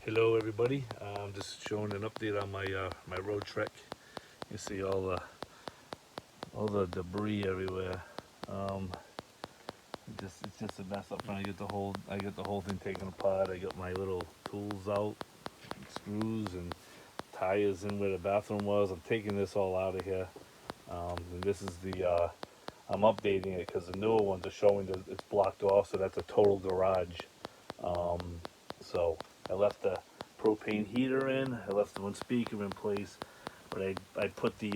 Hello, everybody. I'm just showing an update on my road trek. You see all the debris everywhere. Um, it's just a mess up front. I get the whole thing taken apart. I got my little tools out, screws and tires in where the bathroom was. I'm taking this all out of here. And this is the I'm updating it because the newer ones are showing that it's blocked off, so that's a total garage. Um, so I left the propane heater in. I left the one speaker in place, but I put the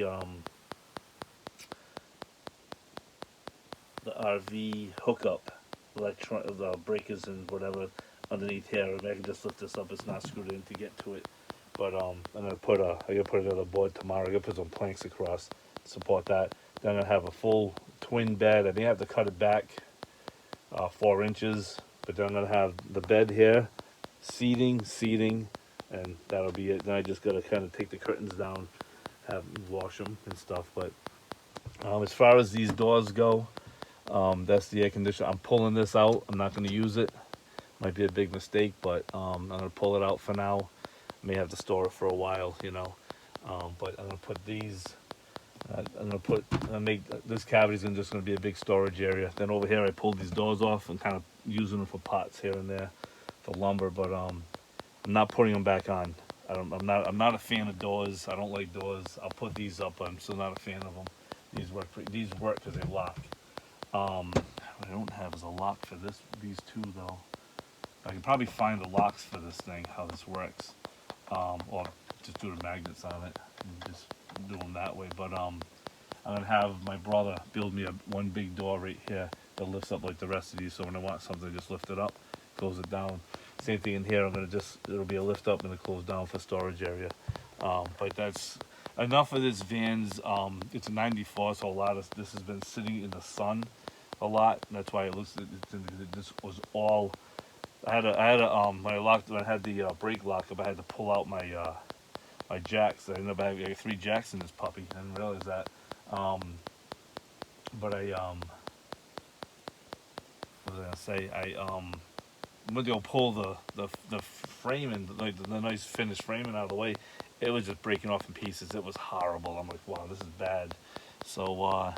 RV hookup, the breakers and whatever underneath here. I can just lift this up. It's not screwed in to get to it. But I gotta put another board tomorrow. I gotta put some planks across to support that. Then I'm gonna have a full twin bed. I may have to cut it back 4 inches, but then I'm gonna have the bed here, seating, and that'll be it. Then I just gotta kind of take the curtains down, have wash them and stuff. But as far as these doors go, that's the air conditioner. I'm pulling this out. I'm not gonna use it. Might be a big mistake, but I'm gonna pull it out for now. May have to store it for a while, you know. But I'm gonna put these. I'm gonna make this cavity's just gonna be a big storage area. Then over here, I pulled these doors off and kind of using them for pots here and there, for lumber. But I'm not putting them back on. I'm not a fan of doors. I don't like doors. I'll put these up, but I'm still not a fan of them. These work because they lock. What I don't have is a lock for these two though. I can probably find the locks for this thing, how this works. Or just do the magnets on it and just do them that way. But I'm gonna have my brother build me one big door right here that lifts up like the rest of these. So when I want something, I just lift it up, close it down. Same thing in here. It'll be a lift up and a close down for storage area. But that's enough of this van's. It's a '94, so a lot of this has been sitting in the sun a lot. And that's why it looks. This was all. When I had the brake lock up, I had to pull out my jacks. I ended up having like 3 jacks in this puppy. I didn't realize that. Um, but what was I gonna say? Went to go pull the framing, like the nice finished framing out of the way. It was just breaking off in pieces. It was horrible. I'm like, wow, this is bad. So I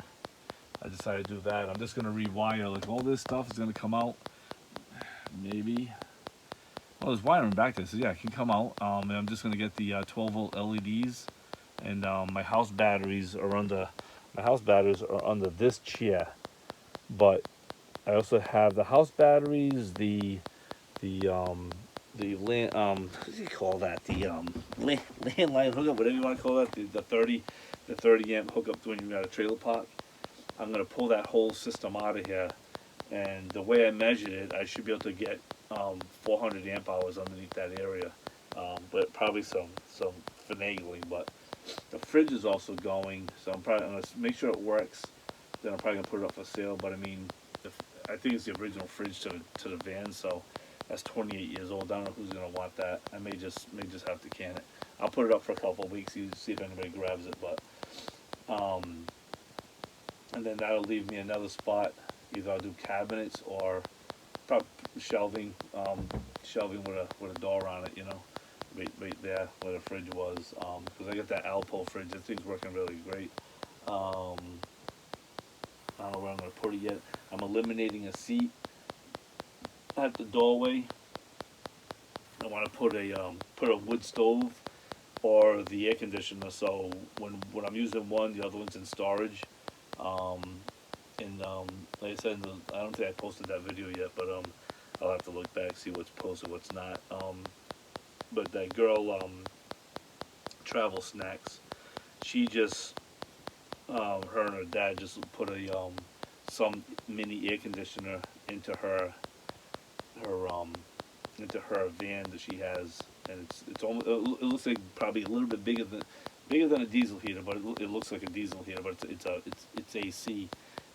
decided to do that. I'm just gonna rewire. Like all this stuff is gonna come out. Maybe. Well, there's wiring back there, so yeah, it can come out. And I'm just gonna get the 12-volt LEDs, and my house batteries are under this chair. But I also have the house batteries, what do you call that? Landline hookup, whatever you want to call that. The 30 amp hookup when you got a trailer park. I'm gonna pull that whole system out of here, and the way I measured it, I should be able to get 400 amp hours underneath that area, but probably some finagling. But the fridge is also going, so I'm gonna make sure it works. Then I'm probably gonna put it up for sale. But I mean, I think it's the original fridge to the van, so that's 28 years old. I don't know who's gonna want that. I may just have to can it. I'll put it up for a couple of weeks, see if anybody grabs it. But and then that'll leave me another spot. Either I'll do cabinets or probably shelving, shelving with a door on it, you know, right there where the fridge was. Because I got that Alpo fridge. That thing's working really great. I don't know where I'm gonna put it yet. I'm eliminating a seat at the doorway. I want to put a wood stove or the air conditioner. So when I'm using one, the other one's in storage. Um, and like I said, I don't think I posted that video yet, but I'll have to look back, see what's posted, what's not. But that girl, Travel Snacks, she just, her and her dad just put some mini air conditioner into her van that she has, and it's almost, it looks like probably a little bit bigger than a diesel heater, but it looks like a diesel heater, but it's AC.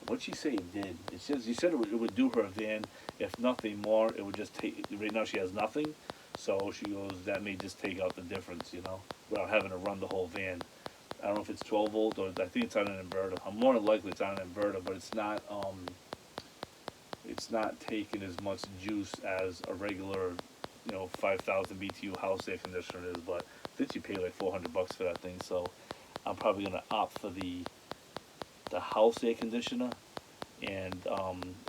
What'd she say it did? She said it would do her van, if nothing more. It would just take. Right now she has nothing, so she goes, that may just take out the difference, you know, without having to run the whole van. I don't know if it's 12 volt or I think it's on an inverter. I'm more than likely it's on an inverter, but it's not taking as much juice as a regular 5,000 BTU house air conditioner is, but I think you pay like $400 for that thing. So I'm probably gonna opt for the house air conditioner, and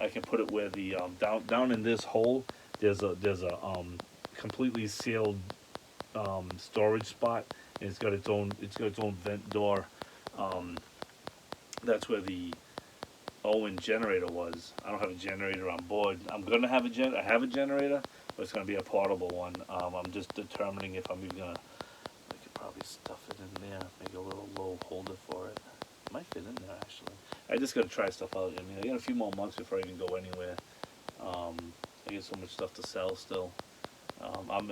I can put it where the down in this hole. There's a completely sealed storage spot, and it's got its own vent door. Um, that's where the Owen generator was. I don't have a generator on board. I'm gonna have I have a generator, but it's gonna be a portable one. I'm just determining if I'm even gonna. I could probably stuff it in there, make a little low holder for it. It might fit in there actually. I just gotta try stuff out. I mean, I got a few more months before I even go anywhere. Um, I get so much stuff to sell still. I'm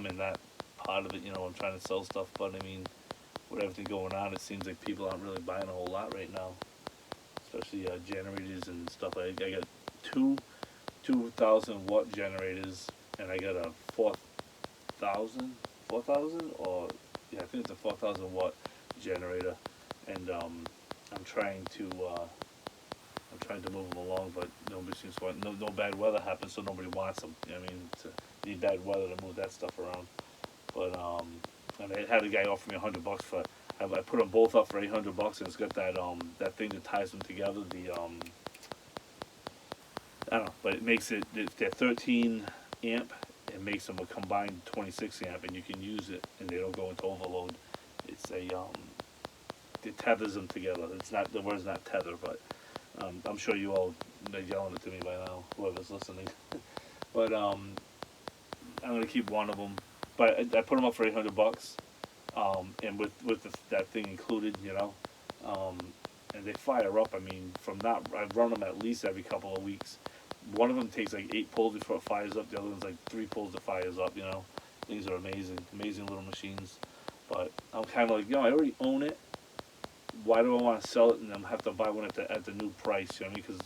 in that part of it. I'm trying to sell stuff, but I mean, with everything going on, it seems like people aren't really buying a whole lot right now, especially generators and stuff. I got two 2,000 watt generators, and I got a 4,000 or yeah, I think it's a 4,000 watt generator, and I'm trying to move them along, but nobody seems to want. No bad weather happens, so nobody wants them. I mean, need bad weather to move that stuff around. But and I had a guy offer me $100 for. I put them both up for $800, and it's got that thing that ties them together. I don't know, but it makes they're 13 amp. It makes them a combined 26 amp, and you can use it, and they don't go into overload. It's it tethers them together. It's not, the word's not tether, but I'm sure you all are yelling it to me by now, whoever's listening. But I'm gonna keep one of them. But I put them up for $800, and with that thing included, and they fire up. I mean, I run them at least every couple of weeks. One of them takes like 8 pulls before it fires up. The other one's like 3 pulls to fires up. Things are amazing little machines. But I'm kind of like, I already own it. Why do I want to sell it and then have to buy one at the new price? Because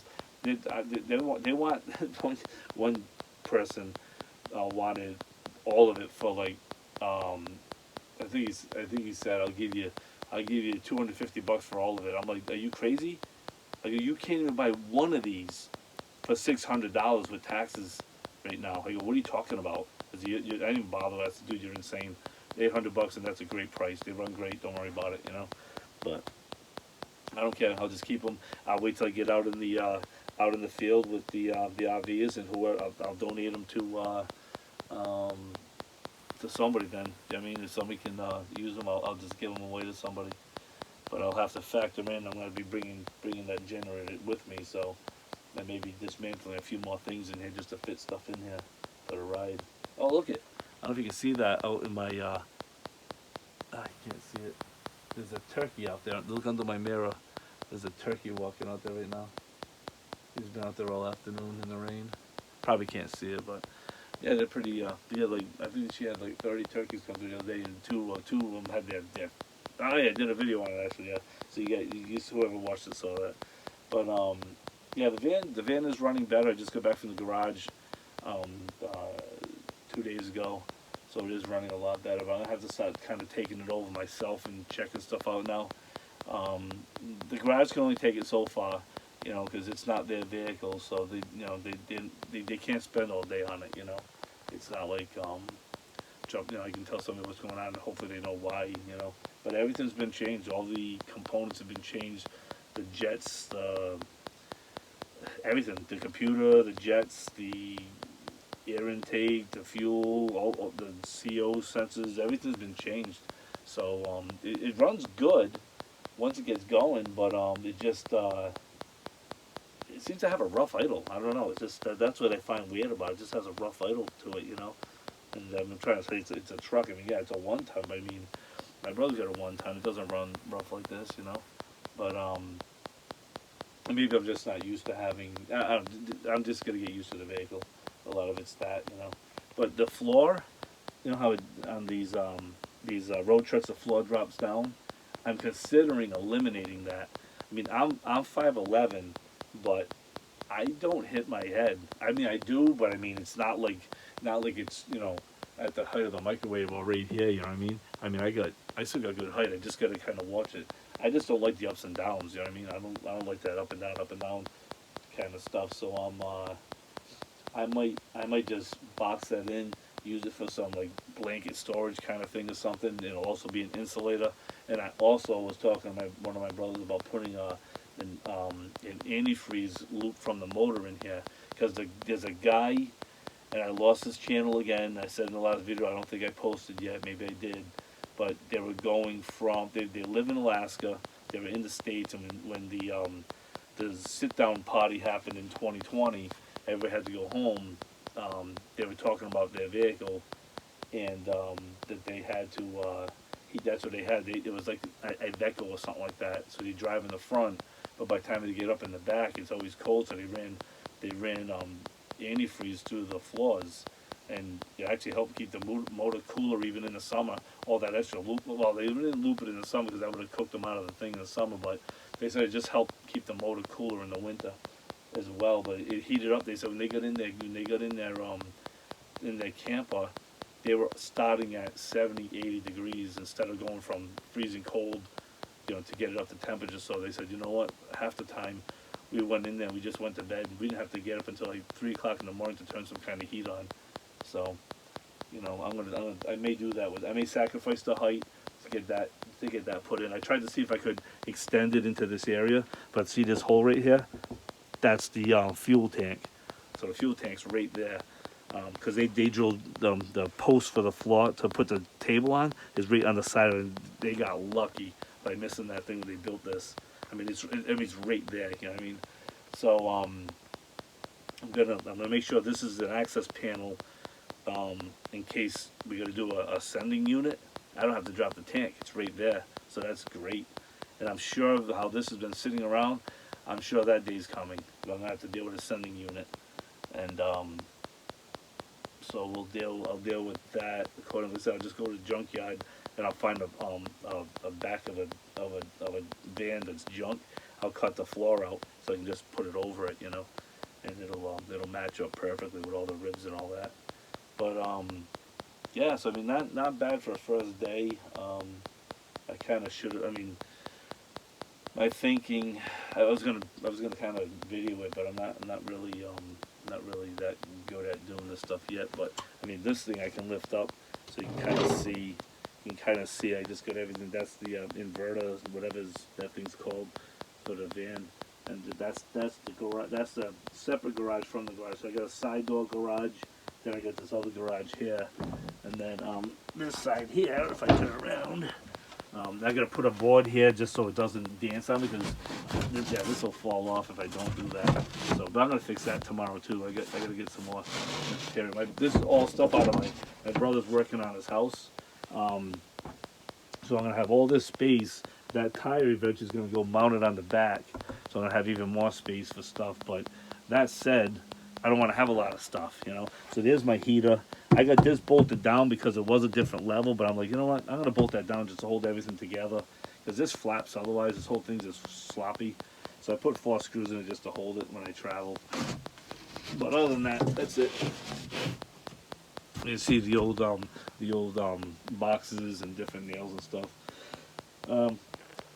they want one person wanted all of it for like I think he said I'll give you $250 for all of it. I'm like, are you crazy? Like, you can't even buy one of these for $600 with taxes right now. I go, what are you talking about? I didn't even bother. I said, dude, you're insane. $800, and that's a great price. They run great. Don't worry about it. But I don't care. I'll just keep them. I'll wait till I get out in the field with the RVs, and whoever I'll donate them to somebody. Then I mean, if somebody can use them, I'll just give them away to somebody. But I'll have to factor in. I'm going to be bringing that generator with me, so I may be dismantling a few more things in here just to fit stuff in here for the ride. Oh, look it! I don't know if you can see that out in my. I can't see it. There's a turkey out there. Look under my mirror. There's a turkey walking out there right now. He's been out there all afternoon in the rain. Probably can't see it, but yeah, they're pretty. I think she had like 30 turkeys come through the other day, and two of them had their. Oh yeah, I did a video on it actually. Yeah, so whoever watched it saw that. But yeah, the van is running better. I just got back from the garage 2 days ago, so it is running a lot better. But I'm gonna have to start kind of taking it over myself and checking stuff out now. The garage can only take it so far, because it's not their vehicle, so they can't spend all day on it. It's not like I can tell somebody what's going on, and hopefully they know why. But everything's been changed. All the components have been changed. The jets, everything. The computer, the jets, the air intake, the fuel, all the CO sensors. Everything's been changed. So it runs good once it gets going, but it just it seems to have a rough idle. I don't know. It's just that's what I find weird about it. It just has a rough idle to it, And I'm trying to say it's a truck. I mean, yeah, it's a 1-ton. I mean, my brother's got a 1-ton. It doesn't run rough like this, But maybe I'm just not used to having. I'm just gonna get used to the vehicle. A lot of it's that, But the floor, how on these road trucks the floor drops down. I'm considering eliminating that. I mean, I'm 5'11", but I don't hit my head. I mean, I do, but I mean, it's not like it's at the height of the microwave or right here. You know what I mean? I mean, I still got good height. I just got to kind of watch it. I just don't like the ups and downs. You know what I mean? I don't like that up and down kind of stuff. So I might just box that in, use it for some like blanket storage kind of thing or something. It'll also be an insulator. And I also was talking to one of my brothers about putting an antifreeze loop from the motor in here, because there's a guy, and I lost his channel again. I said in the last video, I don't think I posted yet, maybe I did, but they were going from, they live in Alaska, they were in the States, and when the sit-down party happened in 2020, everybody had to go home. They were talking about their vehicle, and that they had to, that's what they had. It was like a Iveco or something like that. So they drive in the front, but by the time they get up in the back, it's always cold. So they ran antifreeze through the floors, and it actually helped keep the motor cooler even in the summer. All that extra loop. Well, they didn't loop it in the summer because that would have cooked them out of the thing in the summer. But they said it just helped keep the motor cooler in the winter as well. But it heated up. They said when they got in there, in their camper, they were starting at 70, 80 degrees instead of going from freezing cold, to get it up to temperature. So they said, you know what, half the time we went in there, we just went to bed. We didn't have to get up until like 3 o'clock in the morning to turn some kind of heat on. So, I may do that I may sacrifice the height to get that put in. I tried to see if I could extend it into this area, but see this hole right here? That's the fuel tank. So the fuel tank's right there. Because they drilled the post for the floor to put the table on is right on the side of it. They got lucky by missing that thing when they built this. I mean, it's right there. You know what I mean? So I'm gonna make sure this is an access panel, in case we gotta do a sending unit. I don't have to drop the tank. It's right there. So that's great. And I'm sure how this has been sitting around, I'm sure that day's coming. I'm gonna have to deal with a sending unit, and so I'll deal with that accordingly. So I'll just go to the junkyard and I'll find a back of a van that's junk. I'll cut the floor out so I can just put it over it, and it'll match up perfectly with all the ribs and all that. But yeah, so I mean, not bad for a first day. I kind of should. I mean, my thinking, I was gonna kind of video it, but I'm not really that good at doing this stuff yet. But I mean, this thing I can lift up so you can kind of see. You can kind of see. I just got everything. That's the inverter, whatever that thing's called, for the van. And that's the garage. That's a separate garage from the garage. So I got a side door garage. Then I got this other garage here, and then this side here. If I turn around. I gotta put a board here just so it doesn't dance on me, because this will fall off if I don't do that. So, but I'm gonna fix that tomorrow too. I gotta get some more material. This is all stuff out of my brother's working on his house. So I'm gonna have all this space. That tire eventually is gonna go mounted on the back, so I'm gonna have even more space for stuff. But that said, I don't want to have a lot of stuff, So there's my heater. I got this bolted down because it was a different level, but I'm like, you know what? I'm going to bolt that down just to hold everything together, because this flaps otherwise. This whole thing's just sloppy. So I put 4 screws in it just to hold it when I travel. But other than that, that's it. You see the old boxes and different nails and stuff.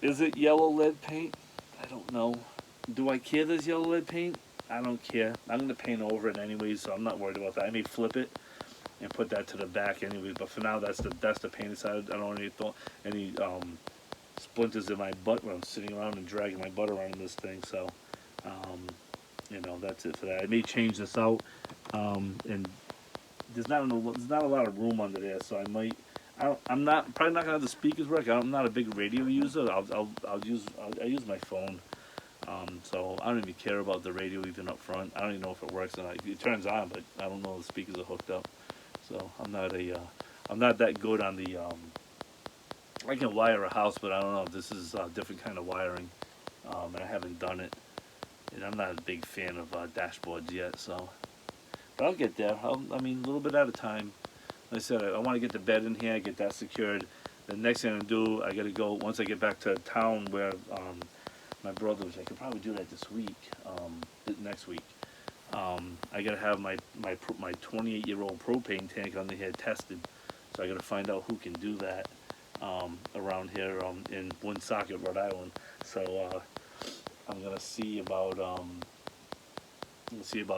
Is it yellow lead paint? I don't know. Do I care there's yellow lead paint? I don't care. I'm going to paint over it anyways, so I'm not worried about that. I may flip it and put that to the back anyways, but for now, that's the painted side. I don't want any splinters in my butt when I'm sitting around and dragging my butt around in this thing. So, that's it for that. I may change this out, and there's not a lot of room under there, so I might. I'm probably not gonna have the speakers work. I'm not a big radio user. I use my phone. So I don't even care about the radio even up front. I don't even know if it works or not. It turns on, but I don't know if the speakers are hooked up. So I'm not that good on the. I can wire a house, but I don't know if this is a different kind of wiring, and I haven't done it. And I'm not a big fan of dashboards yet, so. But I'll get there. A little bit at a time. Like I said, I want to get the bed in here, get that secured. The next thing I'm gonna do, I gotta go once I get back to town where my brother was. I could probably do that this week, next week. I gotta have my 28-year-old propane tank under here tested, so I gotta find out who can do that around here in Woonsocket, Rhode Island. So I'm gonna see about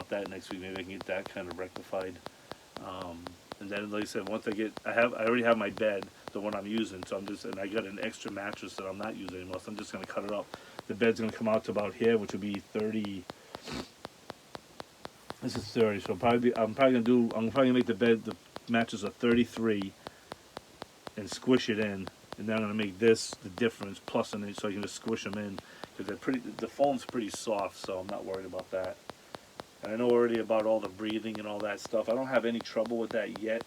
that next week. Maybe I can get that kind of rectified. And then, like I said, once I already have my bed, the one I'm using. So and I got an extra mattress that I'm not using anymore. So I'm just gonna cut it up. The bed's gonna come out to about here, which will be 30. This is 30. So I'm probably gonna make the mattress a 33 and squish it in, and then I'm gonna make this the difference plus an inch, so I can just squish them in because the foam's pretty soft, so I'm not worried about that. And I know already about all the breathing and all that stuff. I don't have any trouble with that yet.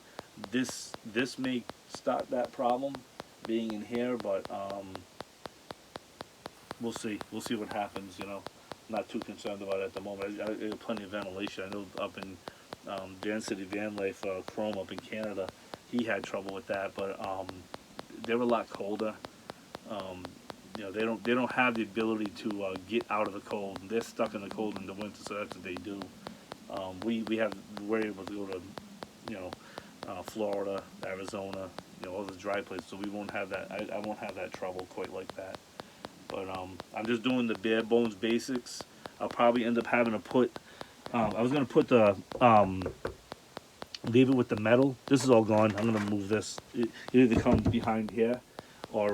This may start that problem being in here, but we'll see. We'll see what happens. Not too concerned about it at the moment. I have plenty of ventilation. I know up in Van City Van Life, Chrome up in Canada, he had trouble with that, but they're a lot colder. Um, they don't have the ability to get out of the cold. They're stuck in the cold in the winter, so that's what they do. We're able to go to Florida, Arizona, all the dry places, so we won't have that. I won't have that trouble quite like that. But I'm just doing the bare bones basics. I'll probably end up having to put. I was gonna put the leave it with the metal. This is all gone. I'm gonna move this. It either comes behind here, or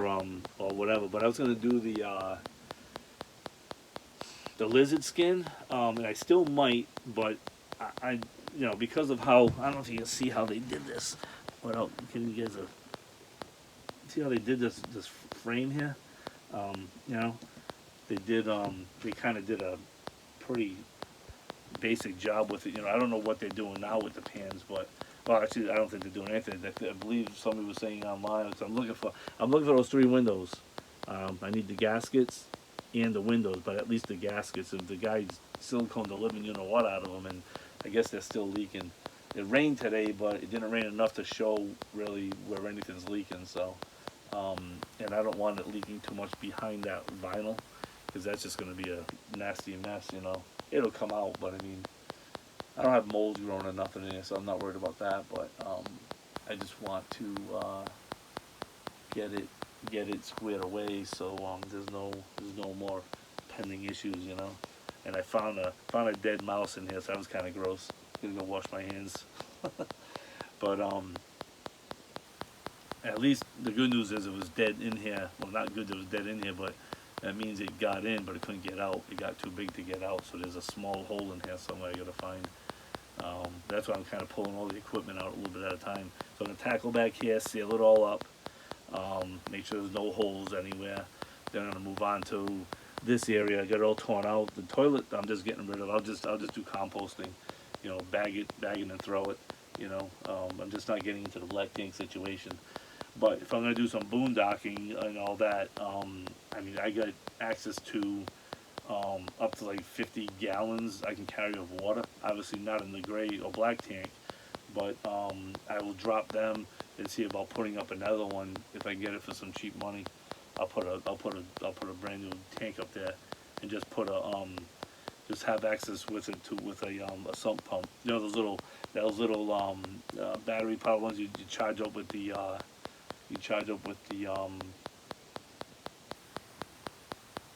whatever. But I was gonna do the lizard skin, and I still might, but I because of how I don't know if you can see how they did this. Can you guys see how they did this frame here? You know, they kind of did a pretty basic job with it. I don't know what they're doing now with the pans, but well, actually, I don't think they're doing anything. I believe somebody was saying online. So I'm looking for those three windows. I need the gaskets and the windows, but at least the gaskets. If the guy's siliconed the living what out of them, and I guess they're still leaking. It rained today, but it didn't rain enough to show really where anything's leaking. So, and I don't want it leaking too much behind that vinyl, because that's just going to be a nasty mess. It'll come out, but I mean, I don't have mold growing or nothing in here, so I'm not worried about that. But I just want to get it squared away, so there's no more pending issues. And I found a dead mouse in here, so that was kind of gross. Gonna go wash my hands. But at least the good news is it was dead in here. Well, not good that it was dead in here, but that means it got in, but it couldn't get out. It got too big to get out, so there's a small hole in here somewhere I gotta find. That's why I'm kind of pulling all the equipment out a little bit at a time. So I'm gonna tackle back here, seal it all up, make sure there's no holes anywhere. Then I'm gonna move on to this area. I got it all torn out. The toilet I'm just getting rid of. I'll just do composting. Bag it and throw it. I'm just not getting into the black tank situation. But if I'm gonna do some boondocking and all that, I mean, I got access to up to like 50 gallons I can carry of water. Obviously not in the gray or black tank, but I will drop them and see about putting up another one if I can get it for some cheap money. I'll put a brand new tank up there and just just have access with a sump pump. Those little battery powered ones you charge up with the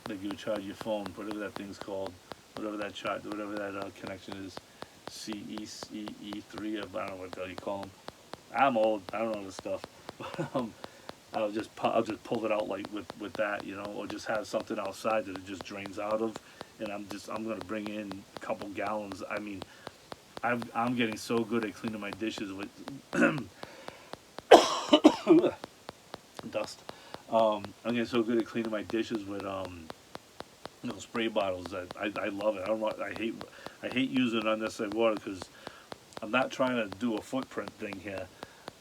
like you would charge your phone, whatever that thing's called, whatever that connection is, CE3, I don't know what the hell you call them. I'm old, I don't know this stuff. I'll just pull it out like with that, or just have something outside that it just drains out of, and I'm gonna bring in a couple gallons. I mean, I'm getting so good at cleaning my dishes with dust. I'm getting so good at cleaning my dishes with spray bottles that I love it. I hate using unnecessary water because I'm not trying to do a footprint thing here.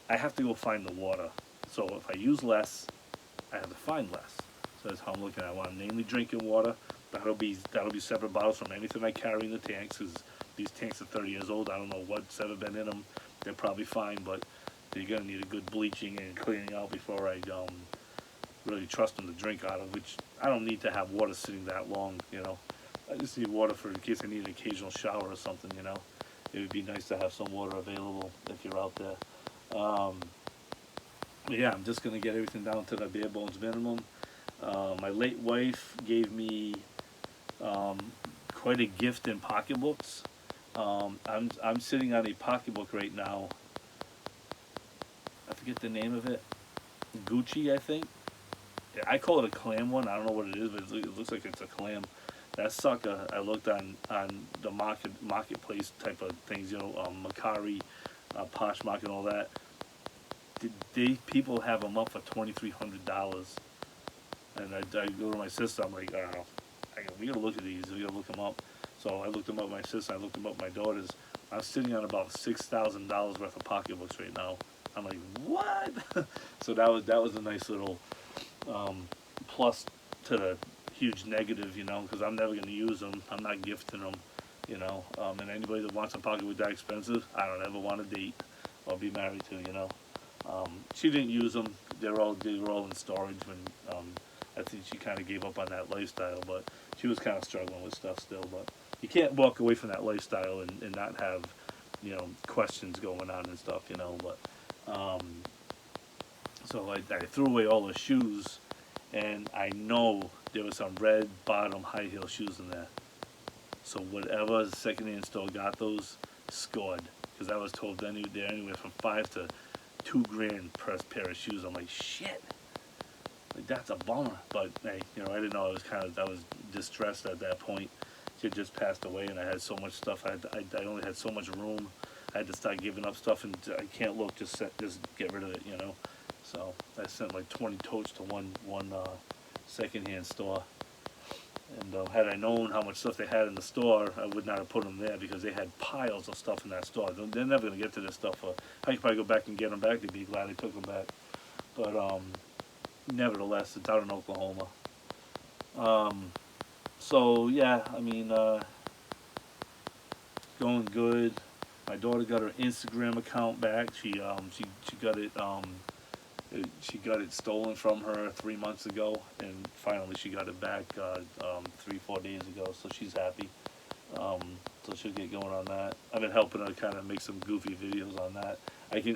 I have to go find the water. So if I use less, I have to find less. So that's how I'm looking at it. I want mainly drinking water. That'll be separate bottles from anything I carry in the tanks, because these tanks are 30 years old. I don't know what's ever been in them. They're probably fine, but you're gonna need a good bleaching and cleaning out before I really trust them to drink out of. Which I don't need to have water sitting that long. I just need water for in case I need an occasional shower or something. It would be nice to have some water available if you're out there. Yeah, I'm just gonna get everything down to the bare bones minimum. My late wife gave me quite a gift in pocketbooks. I'm sitting on a pocketbook right now I forget the name of it. Gucci, I think. Yeah, I call it a clam one. I don't know what it is, but it looks like it's a clam. That sucker, I looked on the marketplace type of things, Macari, Poshmark, and all that. People have them up for $2,300, and I go to my sister. I'm like, oh, we gotta look at these. We gotta look them up. So I looked them up. My sister. I looked them up. My daughters. I'm sitting on about $6,000 worth of pocketbooks right now. I'm like, what? So that was a nice little plus to the huge negative, because I'm never gonna use them. I'm not gifting them, And anybody that wants a pocketbook that expensive, I don't ever want to date or be married to. She didn't use them. They were all in storage when I think she kind of gave up on that lifestyle, but she was kind of struggling with stuff still. But you can't walk away from that lifestyle and not have questions going on and stuff. But so I threw away all the shoes, and I know there was some red bottom high heel shoes in there. So whatever secondhand store got those scored, because I was told they're anywhere from $5,000 to $2,000 per pair of shoes. I'm like, shit, like that's a bummer. But hey, I didn't know. I was distressed at that point. She had just passed away, and I had so much stuff. I only had so much room. I had to start giving up stuff, and I can't look. Just get rid of it. So I sent like 20 totes to one secondhand store. And had I known how much stuff they had in the store, I would not have put them there, because they had piles of stuff in that store. They're never going to get to this stuff. I could probably go back and get them back. They'd be glad I took them back. But nevertheless, it's out in Oklahoma. So yeah, I mean, going good. My daughter got her Instagram account back. She got it stolen from her 3 months ago, and finally she got it back 3-4 days ago. So she's happy. So she'll get going on that. I've been helping her kind of make some goofy videos on that.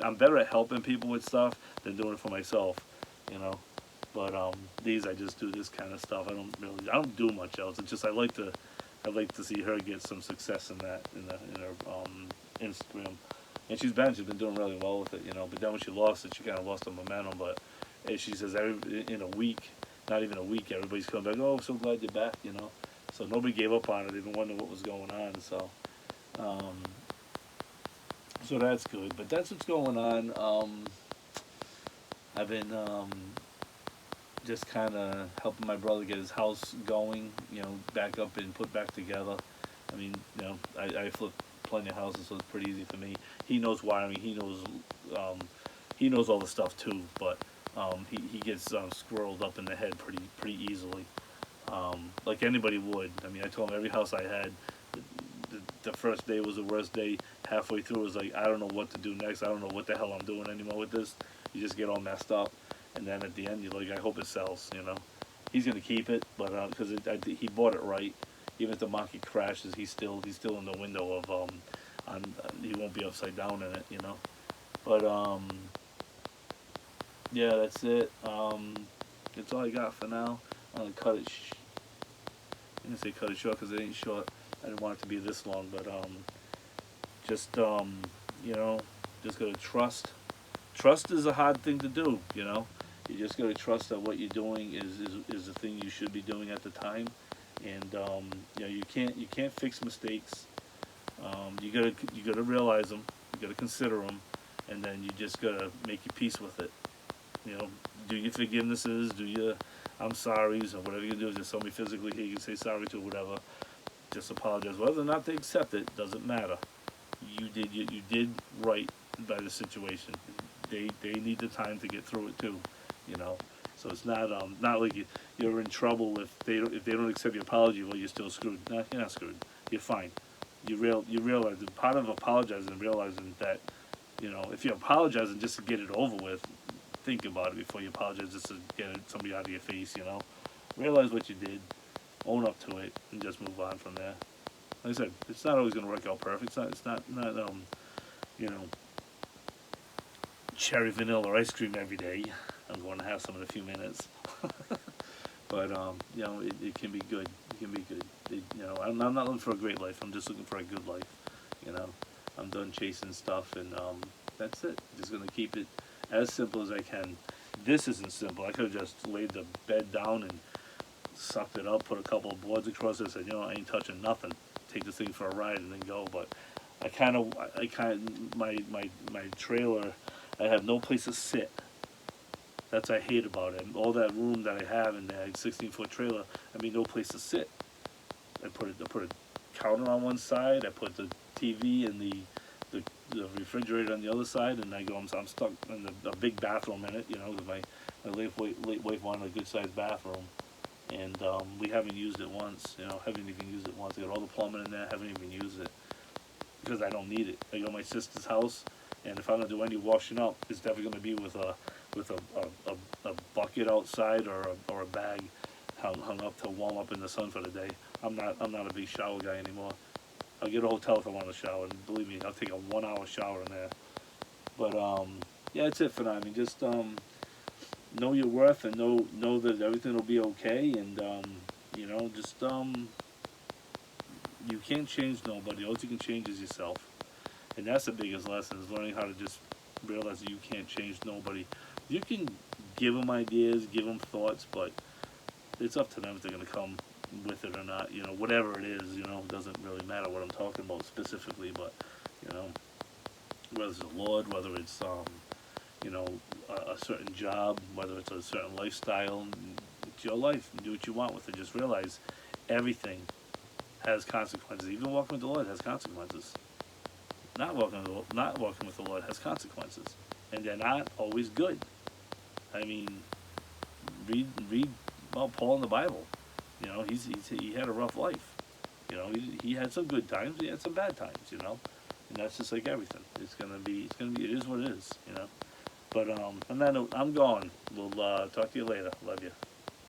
I'm better at helping people with stuff than doing it for myself, But these, I just do this kind of stuff. I don't do much else. It's just I like to see her get some success in that in her Instagram. And she's been doing really well with it, But then when she lost it, she kind of lost the momentum. But as she says, in a week, not even a week, everybody's coming back. Oh, I'm so glad you're back, So nobody gave up on it. They've been wondering what was going on. So that's good. But that's what's going on. I've been just kind of helping my brother get his house going, back up and put back together. I mean, I flip plenty of houses, so it's pretty easy for me. He knows wiring. He knows all the stuff too, but he gets squirreled up in the head pretty easily, like anybody would. I mean, I told him every house I had, the first day was the worst day. Halfway through, it was like, I don't know what to do next. I don't know what the hell I'm doing anymore with this. You just get all messed up, and then at the end, you're like, I hope it sells. He's gonna keep it, but because he bought it right. Even if the market crashes, he's still in the window of he won't be upside down in it, But yeah, that's it. That's all I got for now. I'm gonna cut it. I'm gonna say cut it short because it ain't short. I didn't want it to be this long, but just just gotta trust. Trust is a hard thing to do, You just gotta trust that what you're doing is the thing you should be doing at the time. And you can't fix mistakes. You gotta realize them. You gotta consider them, and then you just gotta make your peace with it. Do your forgivenesses, do your I'm sorry's, or whatever you do. Is just somebody physically here you can say sorry to, whatever. Just apologize. Whether or not they accept it doesn't matter. You did right by the situation. They need the time to get through it too. So it's not like you're in trouble if they don't accept your apology. Well, you're still screwed. No, you're not screwed. You're fine. You realize that part of apologizing, realizing that if you're apologizing just to get it over with, think about it before you apologize just to get somebody out of your face. Realize what you did, own up to it, and just move on from there. Like I said, it's not always going to work out perfect. It's not cherry vanilla ice cream every day. I'm going to have some in a few minutes. But it can be good. It can be good. I'm not looking for a great life. I'm just looking for a good life. I'm done chasing stuff, and that's it. Just gonna keep it. as simple as I can. This isn't simple. I could have just laid the bed down and sucked it up, put a couple of boards across it, and said, I ain't touching nothing. Take this thing for a ride and then go. But my trailer, I have no place to sit. That's what I hate about it. All that room that I have in that 16-foot trailer, no place to sit. I put a counter on one side. I put the TV and the refrigerator on the other side, and I'm stuck in a big bathroom in it. Because my late wife wanted a good sized bathroom, and we haven't used it once. Haven't even used it once. I got all the plumbing in there. Haven't even used it because I don't need it. I go to my sister's house, and if I'm gonna do any washing up, it's definitely gonna be with a bucket outside or a bag hung up to warm up in the sun for the day. I'm not a big shower guy anymore. I'll get a hotel if I want to shower, and believe me, I'll take a 1 hour shower in there. But yeah, that's it for now. Just know your worth and know that everything will be okay, and just you can't change nobody. All you can change is yourself, and that's the biggest lesson: is learning how to just realize that you can't change nobody. You can give them ideas, give them thoughts, but it's up to them if they're going to come with it or not. Whatever it is, it doesn't really matter what I'm talking about specifically, but whether it's the Lord, whether it's a certain job, whether it's a certain lifestyle, it's your life. Do what you want with it. Just realize everything has consequences. Even walking with the Lord has consequences. Not walking with the Lord has consequences, and they're not always good. Read about Paul in the Bible. He had a rough life. He had some good times. He had some bad times. And that's just like everything. It is what it is. But on that note, I'm gone. We'll talk to you later. Love you.